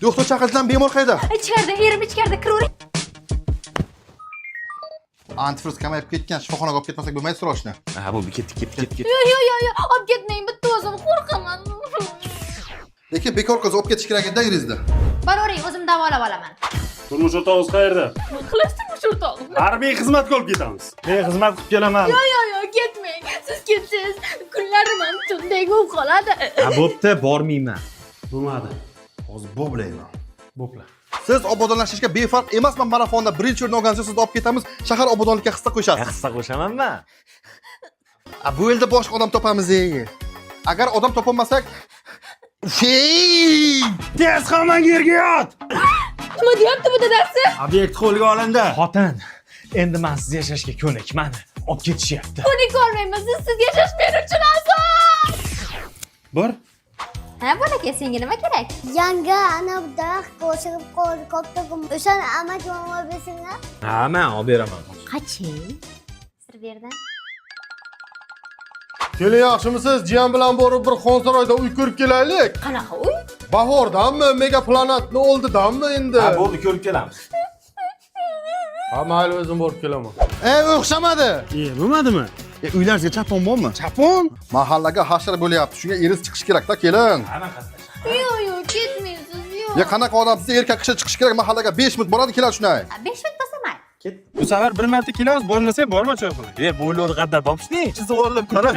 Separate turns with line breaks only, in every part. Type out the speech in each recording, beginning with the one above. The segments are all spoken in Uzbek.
Doktor chaqirdilar, bemor qayda?
Ichkarida, erim ichkarida, kiravering.
Antifriz kamayib ketgan, shifoxonaga olib ketmasak bo'lmaydi srochni.
Ha, bo'ldi, ketdik.
Yo'q, olib ketmang, bitta o'zim qo'rqaman.
Lekin bekor qiz olib ketish kerak edi yuzingizda.
Boravering, o'zim davolab olaman.
Turmush o'rtog'ingiz qayerda?
Nima qilasiz turmush o'rtog'im?
Harbiy xizmatga olib ketamiz. Men xizmat qilib kelaman.
Yo'q, ketmang. Siz ketsangiz, kunlarim ham tundek bo'lib qoladi.
Ha, bo'pti, bormayman.
Bo'lmadi.
Hozir bo'blayman.
Bo'pla.
Siz obodonlashishga befarq emasman, marafonda birinchi o'rin olgansiz, sizni olib ketamiz, shahar obodonlikka hissa qo'yishasiz.
Hissa qo'shamanmi?
Bu yerda boshqa odam topamiz. Agar odam topolmasak,
Tez hamon yerga yot.
Nima deyapti bu dadasi?
Obyekt qo'lga olindi.
Xotin, endi men siz yashashga ko'nikmadi. Olib ketishyapti.
Ko'nika olmayman, siz yashash men uchun asos.
Bor.
Ha, bolaka, senga nima kerak?
Yanga ana bu daraxtga o'xshab qoldi, koptagim. O'shani amak olib bersinglar.
Ha, men olib beraman.
Qachi? Sir berdim.
Keling, yaxshimisiz? Jiyan bilan borib bir Xonsaroyda uy ko'rib kelaylik.
Qanaqa uy?
Bahordanmi, mega planetni oldidanmi endi?
Ha, bo'ldi, ko'rib kelamiz.
Ha, mayli, o'zim borib kelaman.
o'xshamadi.
Bo'lmadimi?
Uylaringizga chapon bormi? Chapon? Mahallaga hashar bo'lyapti. Shunga eriz chiqish kerak-da, keling.
Ha, men qatnashaman.
Yo'q, ketmaysiz, yo'q.
Ya qanaqa odamsiz, erkak kishi chiqish kerak, mahallaga 5 minut boradi, keladi shunday.
5 minut bo'lsa mayli.
Ket.
Bu safar bir marta kelamiz, bo'lmasa borma choy qo'ying.
Bo'yladi qadar topishning. Chiziq o'rlab qara.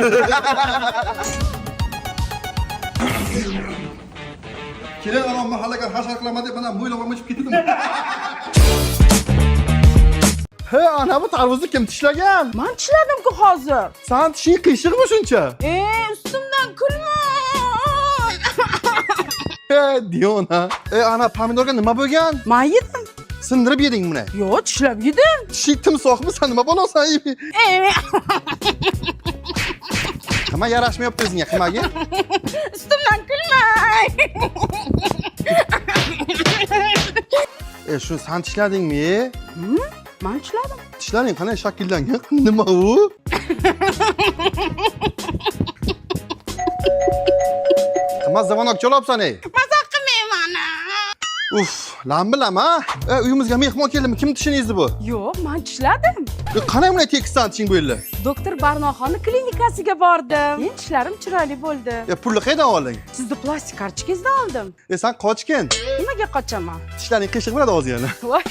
Keling, ana mahallaga hashar qilaman deb mana bo'ylab olmashib ketdim. He, ana bu tarvuzni kim tishlagan?
Men tishladim-ku hozir.
San tishing qiyshiqmi shuncha?
Ustimdan kulma.
He, Diona. Ana pomidorga nima bo'lgan?
Men yedim.
Sindirib yeding buni.
Yo'q, tishlab yedim.
Tishing timsohmi? Sen nima bo'lasan? Nima yarashmayapti o'zingga, qilmagin?
Ustimdan kulmang.
Shu sen tishladingmi?
Men tishladim.
Tishlaring qanday shakllangan? Nima u? Qimmat zamonok cho'labsan ey.
Mazaq qilmayman.
Uf, lambilama. Uyimizga mehmon keldimi? Kim tishingizni bu?
Yo'q, men tishladim.
Qanday bunday tekisdan tishing bu yerda?
Doktor Barnoxonni klinikasiga bordim. Men tishlarim chiroyli bo'ldi.
Pulni qayerdan olding?
Sizni plastik kartochkangizdan oldim.
Sen qochgin.
Nimaga qochaman?
Tishlaring qiyshiq bo'ladi hozir yana.
Voy.